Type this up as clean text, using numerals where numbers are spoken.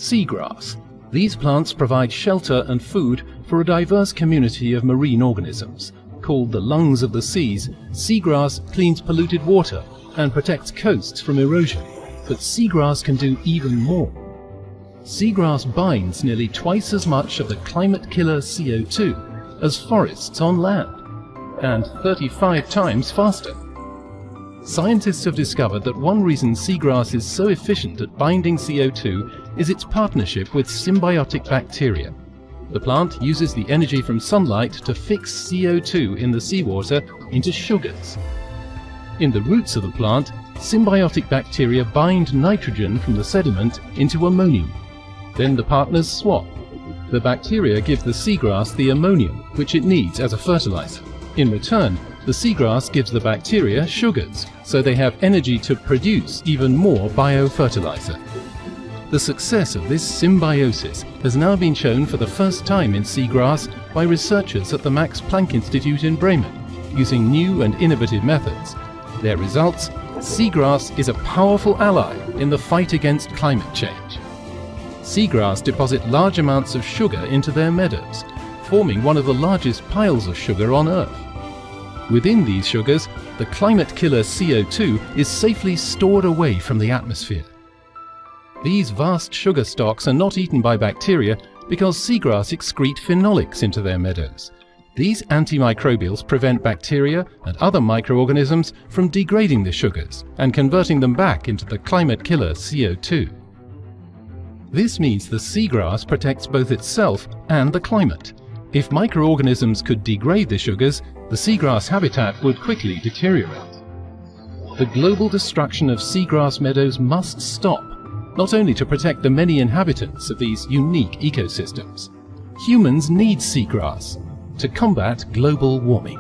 Seagrass. These plants provide shelter and food for a diverse community of marine organisms. Called the lungs of the seas, seagrass cleans polluted water and protects coasts from erosion. But seagrass can do even more. Seagrass binds nearly twice as much of the climate killer CO2 as forests on land, and 35 times faster. Scientists have discovered that one reason seagrass is so efficient at binding CO2 is its partnership with symbiotic bacteria. The plant uses the energy from sunlight to fix CO2 in the seawater into sugars. In the roots of the plant, symbiotic bacteria bind nitrogen from the sediment into ammonium. Then the partners swap. The bacteria give the seagrass the ammonium, which it needs as a fertilizer. In return, the seagrass gives the bacteria sugars, so they have energy to produce even more biofertilizer. The success of this symbiosis has now been shown for the first time in seagrass by researchers at the Max Planck Institute in Bremen, using new and innovative methods. Their results: seagrass is a powerful ally in the fight against climate change. Seagrass deposit large amounts of sugar into their meadows, forming one of the largest piles of sugar on Earth. Within these sugars, the climate killer CO2 is safely stored away from the atmosphere. These vast sugar stocks are not eaten by bacteria because seagrass excrete phenolics into their meadows. These antimicrobials prevent bacteria and other microorganisms from degrading the sugars and converting them back into the climate killer CO2. This means the seagrass protects both itself and the climate. If microorganisms could degrade the sugars, the seagrass habitat would quickly deteriorate. The global destruction of seagrass meadows must stop, not only to protect the many inhabitants of these unique ecosystems. Humans need seagrass to combat global warming.